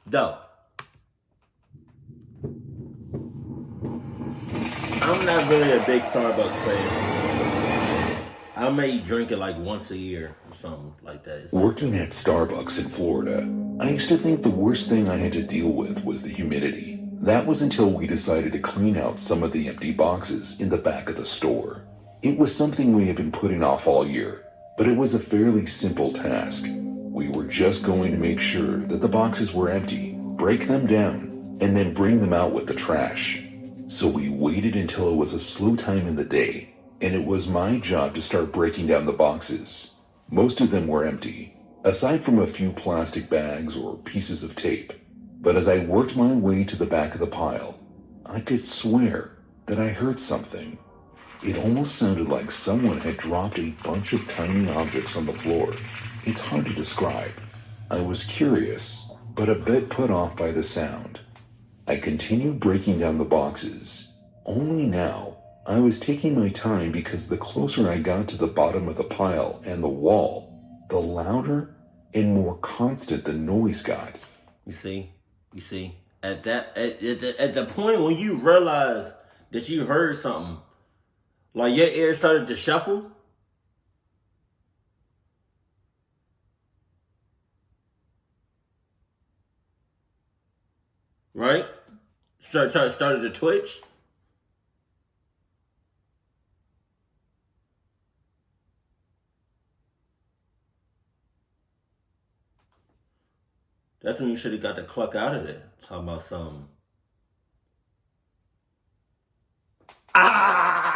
Though, I'm not really a big Starbucks fan. I may drink it like once a year or something like that. Working at Starbucks in Florida, I used to think the worst thing I had to deal with was the humidity. That was until we decided to clean out some of the empty boxes in the back of the store. It was something we had been putting off all year, but it was a fairly simple task. We were just going to make sure that the boxes were empty, break them down, and then bring them out with the trash. So we waited until it was a slow time in the day, and it was my job to start breaking down the boxes. Most of them were empty, aside from a few plastic bags or pieces of tape. But as I worked my way to the back of the pile, I could swear that I heard something. It almost sounded like someone had dropped a bunch of tiny objects on the floor. It's hard to describe. I was curious, but a bit put off by the sound. I continued breaking down the boxes. Only now, I was taking my time because the closer I got to the bottom of the pile and the wall, the louder and more constant the noise got. You see, at the point when you realize that you heard something, like your ear started to shuffle. Right? Started to twitch. That's when you should have got the cluck out of there. Talking about something. Ah!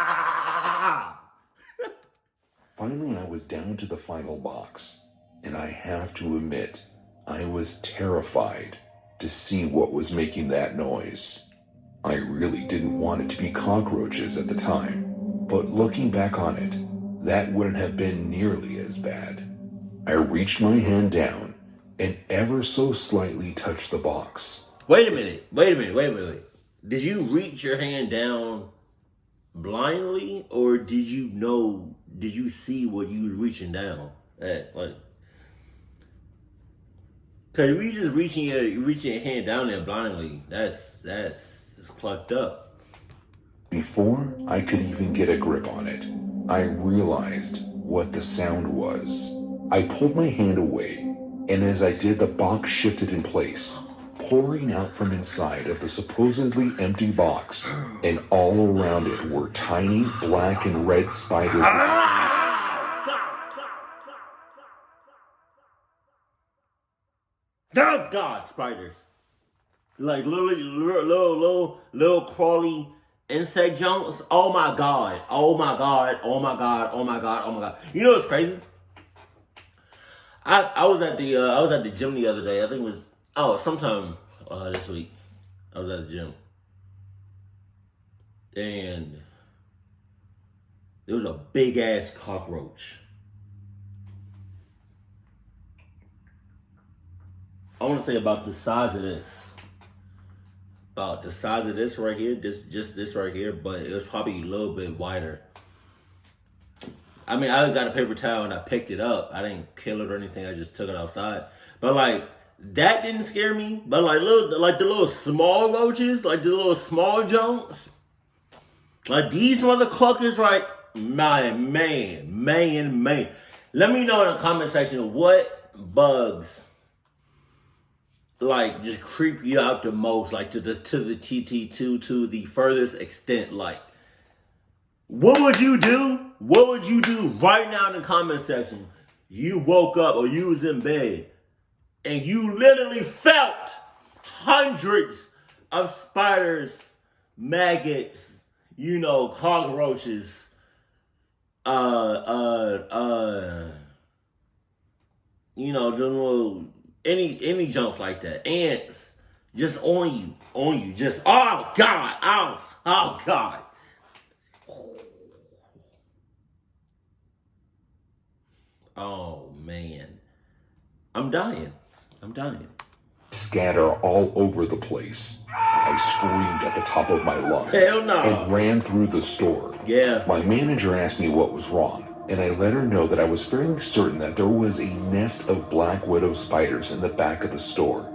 Finally, I was down to the final box, and I have to admit, I was terrified to see what was making that noise. I really didn't want it to be cockroaches at the time, but looking back on it, that wouldn't have been nearly as bad. I reached my hand down and ever so slightly touched the box. Wait a minute. Did you reach your hand down blindly, or did you see what you were reaching down at? Like, cause if you just reaching your hand down there blindly, that's clucked up. Before I could even get a grip on it, I realized what the sound was. I pulled my hand away, and as I did, the box shifted in place, pouring out from inside of the supposedly empty box, and all around it were tiny black and red spiders. Oh God, spiders! Like little crawly insect junks. Oh my God! You know what's crazy? I was at the gym the other day. I think it was sometime this week. I was at the gym, and there was a big ass cockroach. I want to say about the size of this. About the size of this right here, just this right here, but it was probably a little bit wider. I mean, I got a paper towel and I picked it up. I didn't kill it or anything. I just took it outside. But like that didn't scare me. But like the little small roaches, like the little small junks, like these mother cluckers, right? Man. Let me know in the comment section what bugs like just creep you out the most, like to the TT2 to the furthest extent. Like, what would you do? What would you do right now in the comment section? You woke up or you was in bed and you literally felt hundreds of spiders, maggots, cockroaches, the little any junk like that, ants, just on you, just oh God. Oh man, I'm dying. Scatter all over the place. I screamed at the top of my lungs. Hell no. And ran through the store. Yeah. My manager asked me what was wrong, and I let her know that I was fairly certain that there was a nest of black widow spiders in the back of the store.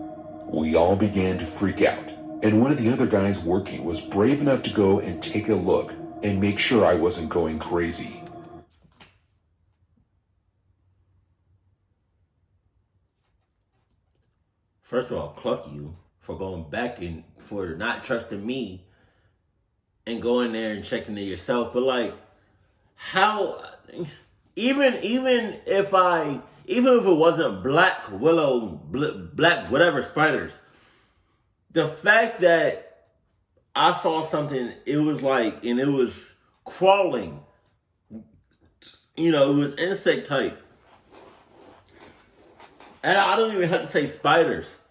We all began to freak out, and one of the other guys working was brave enough to go and take a look and make sure I wasn't going crazy. First of all, cluck you for going back and for not trusting me and going there and checking it yourself. But like, how? Even if it wasn't black willow, black whatever spiders, the fact that I saw something, it was like, and it was crawling. You know, it was insect type. And I don't even have to say spiders.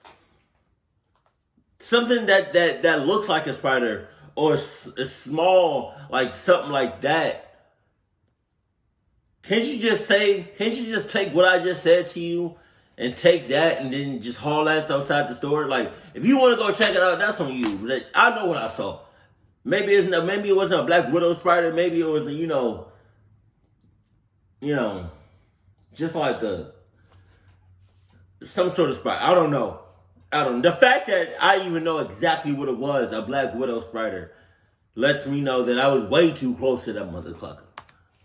Something that looks like a spider or is small, like something like that. Can't you just take what I just said to you and take that and then just haul that outside the store? Like, if you want to go check it out, that's on you. But I know what I saw. Maybe it wasn't a black widow spider. Maybe it was just like some sort of spider. I don't know. The fact that I even know exactly what it was, a black widow spider, lets me know that I was way too close to that motherfucker.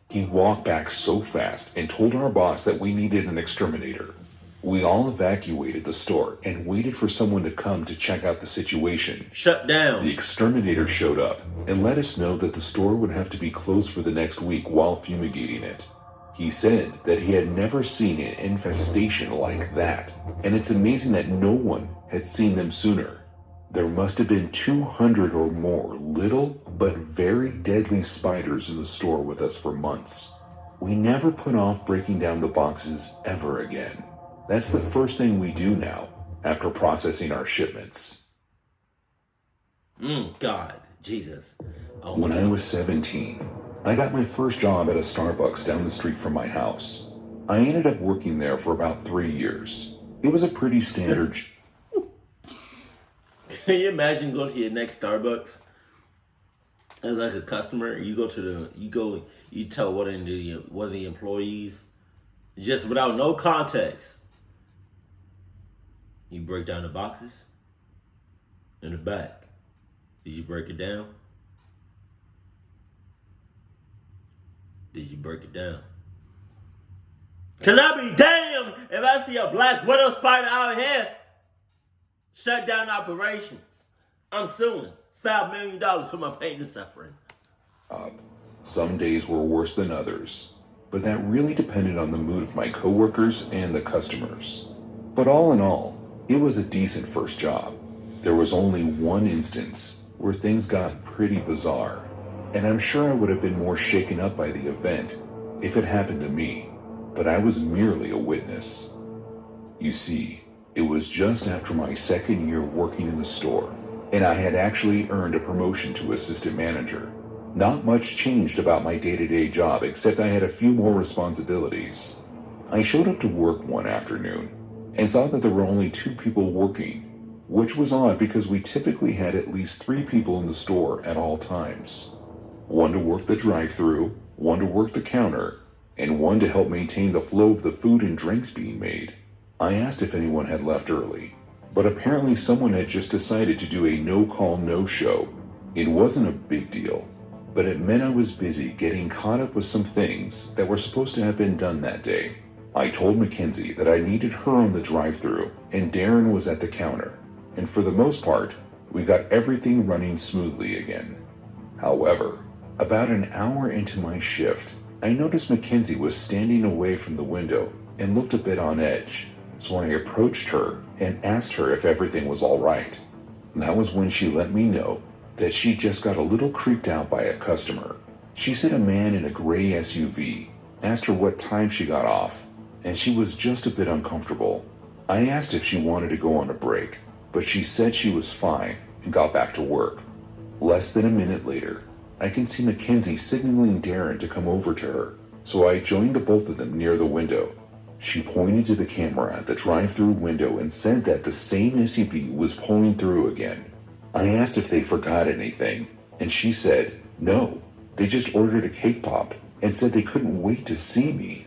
He walked back so fast and told our boss that we needed an exterminator. We all evacuated the store and waited for someone to come to check out the situation. Shut down. The exterminator showed up and let us know that the store would have to be closed for the next week while fumigating it. He said that he had never seen an infestation like that, and it's amazing that no one had seen them sooner. There must have been 200 or more little but very deadly spiders in the store with us for months. We never put off breaking down the boxes ever again. That's the first thing we do now, after processing our shipments. God, Jesus. Oh, when I was 17, I got my first job at a Starbucks down the street from my house. I ended up working there for about 3 years. It was a pretty standard... Can you imagine going to your next Starbucks as like a customer? You tell one of the employees, just without no context. You break down the boxes in the back. Did you break it down? Did you break it down? Cause I'll be damned if I see a black widow spider out here. Shut down operations. I'm suing. $5 million for my pain and suffering. Some days were worse than others, but that really depended on the mood of my coworkers and the customers. But all in all, it was a decent first job. There was only one instance where things got pretty bizarre, and I'm sure I would have been more shaken up by the event if it happened to me, but I was merely a witness. You see, it was just after my second year working in the store, and I had actually earned a promotion to assistant manager. Not much changed about my day-to-day job, except I had a few more responsibilities. I showed up to work one afternoon and saw that there were only 2 people working, which was odd because we typically had at least 3 people in the store at all times. One to work the drive-thru, one to work the counter, and one to help maintain the flow of the food and drinks being made. I asked if anyone had left early, but apparently someone had just decided to do a no-call, no-show. It wasn't a big deal, but it meant I was busy getting caught up with some things that were supposed to have been done that day. I told Mackenzie that I needed her on the drive-thru and Darren was at the counter, and for the most part, we got everything running smoothly again. However, about an hour into my shift, I noticed Mackenzie was standing away from the window and looked a bit on edge. So I approached her and asked her if everything was all right. That was when she let me know that she just got a little creeped out by a customer. She said a man in a gray SUV asked her what time she got off, and she was just a bit uncomfortable. I asked if she wanted to go on a break, but she said she was fine and got back to work. Less than a minute later, I can see Mackenzie signaling Darren to come over to her, so I joined the both of them near the window. She pointed to the camera at the drive-thru window and said that the same SUV was pulling through again. I asked if they forgot anything, and she said, no, they just ordered a cake pop and said they couldn't wait to see me.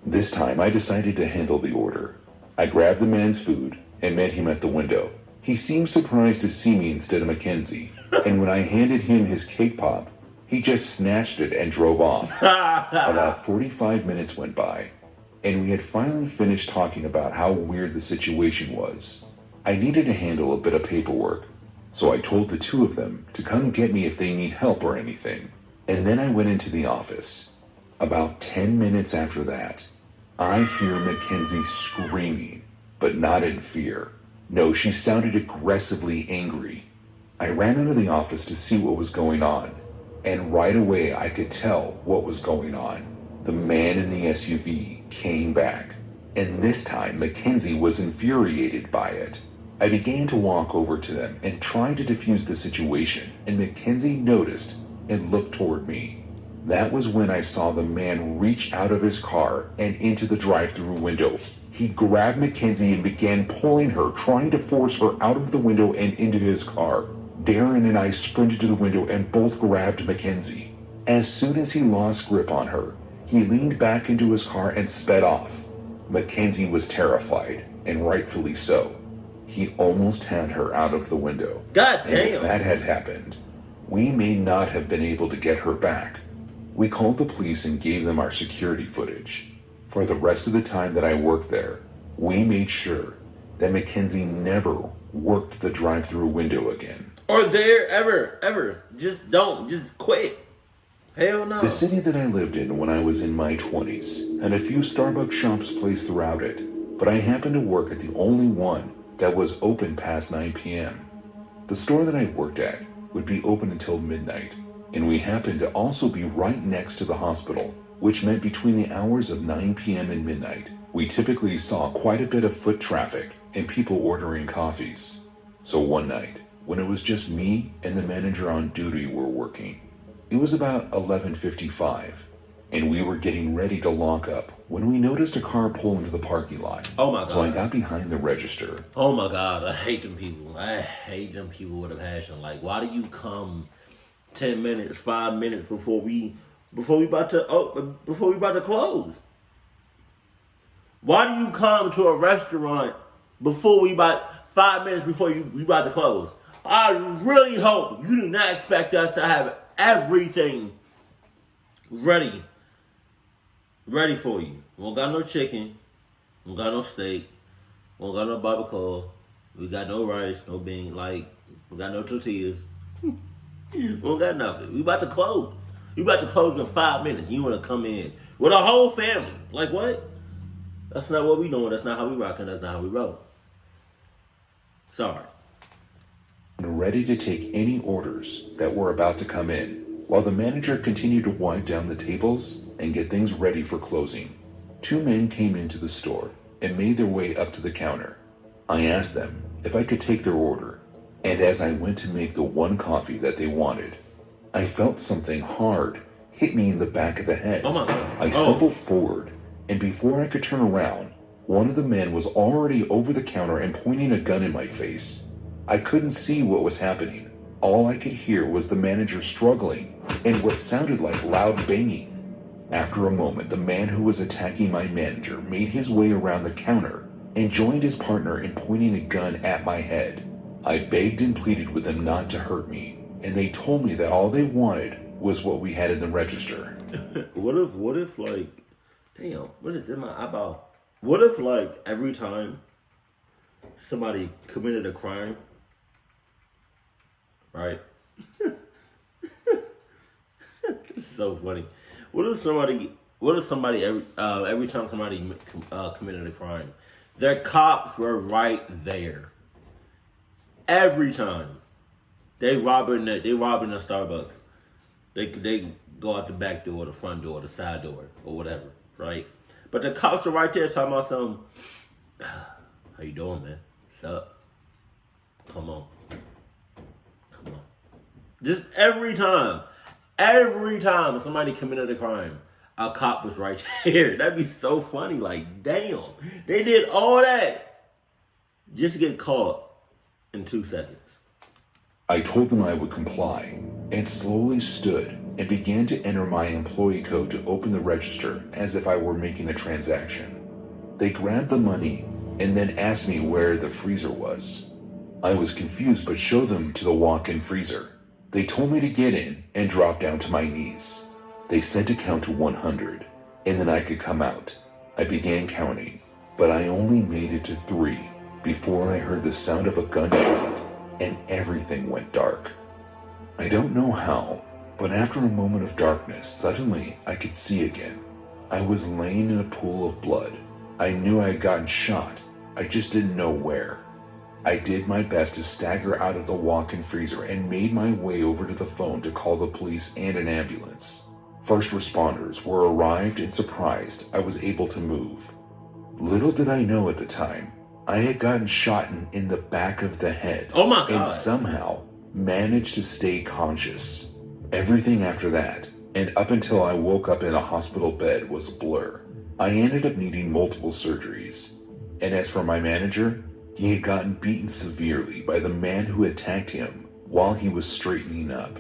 This time I decided to handle the order. I grabbed the man's food, and met him at the window. He seemed surprised to see me instead of Mackenzie, and when I handed him his cake pop, he just snatched it and drove off. About 45 minutes went by, and we had finally finished talking about how weird the situation was. I needed to handle a bit of paperwork, so I told the two of them to come get me if they need help or anything, and then I went into the office. About 10 minutes after that, I hear Mackenzie screaming, but not in fear. No, she sounded aggressively angry. I ran out of the office to see what was going on, and right away I could tell what was going on. The man in the SUV came back, and this time Mackenzie was infuriated by it. I began to walk over to them and try to defuse the situation, and Mackenzie noticed and looked toward me. That was when I saw the man reach out of his car and into the drive-through window. He grabbed Mackenzie and began pulling her, trying to force her out of the window and into his car. Darren and I sprinted to the window and both grabbed Mackenzie. As soon as he lost grip on her, he leaned back into his car and sped off. Mackenzie was terrified, and rightfully so. He almost had her out of the window. God damn. And if that had happened, we may not have been able to get her back. We called the police and gave them our security footage. For the rest of the time that I worked there, we made sure that Mackenzie never worked the drive-through window again. Or there ever. Just don't. Just quit. Hell no. The city that I lived in when I was in my 20s had a few Starbucks shops placed throughout it, but I happened to work at the only one that was open past 9 p.m. The store that I worked at would be open until midnight, and we happened to also be right next to the hospital, which meant between the hours of 9 p.m. and midnight, we typically saw quite a bit of foot traffic and people ordering coffees. So one night, when it was just me and the manager on duty were working, it was about 11:55, and we were getting ready to lock up when we noticed a car pull into the parking lot. Oh my God. So I got behind the register. Oh my God, I hate them people. I hate them people with a passion. Like, why do you come 10 minutes, 5 minutes before we about to close? Why do you come to a restaurant before we about 5 minutes before we about to close? I really hope you do not expect us to have everything ready for you. We don't got no chicken. We don't got no steak. We don't got no barbacoa. We got no rice, no beans. Like, we got no tortillas. We don't got nothing. We about to close. We about to close in 5 minutes. You want to come in with a whole family. Like, what? That's not what we doing. That's not how we rocking. That's not how we roll. Sorry. Ready to take any orders that were about to come in, while the manager continued to wipe down the tables and get things ready for closing. Two men came into the store and made their way up to the counter. I asked them if I could take their order, and as I went to make the one coffee that they wanted, I felt something hard hit me in the back of the head. Oh my God. I stumbled forward, and before I could turn around, one of the men was already over the counter and pointing a gun in my face. I couldn't see what was happening. All I could hear was the manager struggling and what sounded like loud banging. After a moment, the man who was attacking my manager made his way around the counter and joined his partner in pointing a gun at my head. I begged and pleaded with them not to hurt me, and they told me that all they wanted was what we had in the register. What if like, damn, what is in my eyeball? What if like every time somebody committed a crime, right? This is so funny. What if somebody every time somebody committed a crime, their cops were right there. Every time they robbing a Starbucks, they go out the back door, the front door, the side door, or whatever, right? But the cops are right there talking about something. How you doing, man? What's up? Come on. Just every time somebody committed a crime, a cop was right there. That'd be so funny. Like, damn, they did all that just to get caught in 2 seconds. I told them I would comply and slowly stood and began to enter my employee code to open the register as if I were making a transaction. They grabbed the money and then asked me where the freezer was. I was confused but showed them to the walk-in freezer. They told me to get in and drop down to my knees. They said to count to 100 and then I could come out. I began counting, but I only made it to 3 before I heard the sound of a gunshot and everything went dark. I don't know how, but after a moment of darkness, suddenly I could see again. I was laying in a pool of blood. I knew I had gotten shot, I just didn't know where. I did my best to stagger out of the walk-in freezer and made my way over to the phone to call the police and an ambulance. First responders were arrived and surprised I was able to move. Little did I know at the time, I had gotten shot in the back of the head. Oh my God. And somehow managed to stay conscious. Everything after that, and up until I woke up in a hospital bed, was a blur. I ended up needing multiple surgeries. And as for my manager, he had gotten beaten severely by the man who attacked him while he was straightening up.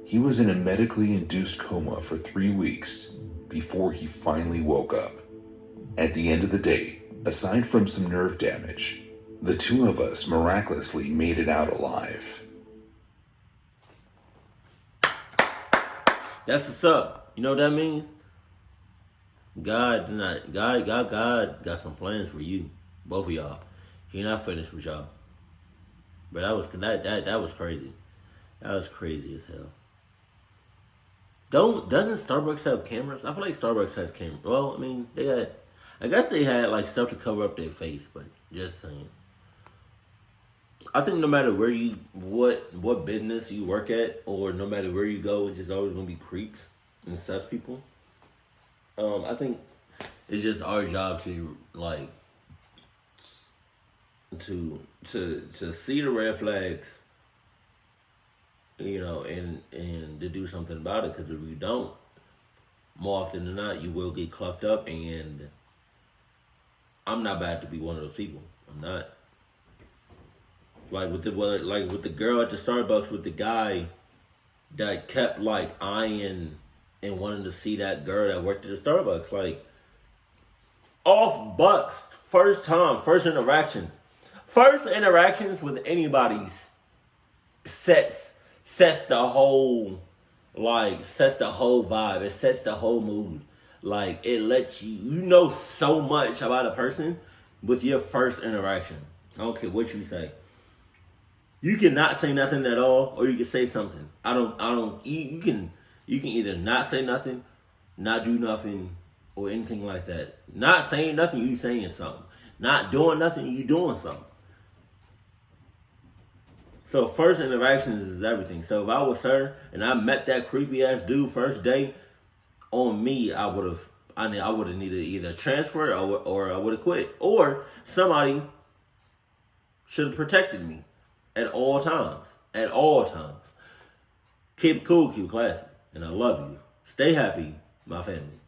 He was in a medically induced coma for 3 weeks before he finally woke up. At the end of the day, aside from some nerve damage, the 2 of us miraculously made it out alive. That's what's up. You know what that means? God got some plans for you, both of y'all. He not finished with y'all. But that was crazy. That was crazy as hell. Doesn't Starbucks have cameras? I feel like Starbucks has cameras. Well, I mean, I guess they had like stuff to cover up their face, but just saying. I think no matter where what business you work at, or no matter where you go, it's just always gonna be creeps and sus people. I think it's just our job to like to see the red flags, you know, and to do something about it. Because if you don't, more often than not, you will get clucked up. And I'm not bad to be one of those people. I'm not. Like with the girl at the Starbucks, with the guy that kept like eyeing and wanting to see that girl that worked at the Starbucks. Like, off bucks, first interaction. First interactions with anybody sets the whole vibe. It sets the whole mood. Like, it lets you know so much about a person with your first interaction. I don't care what you say. You can not say nothing at all, or you can say something. You can either not say nothing, not do nothing, or anything like that. Not saying nothing, you saying something. Not doing nothing, you doing something. So first interactions is everything. So if I was her and I met that creepy ass dude first day, on me, I would have needed either transfer or I would have quit. Or somebody should have protected me at all times. At all times. Keep it cool, keep it classy. And I love you. Stay happy, my family.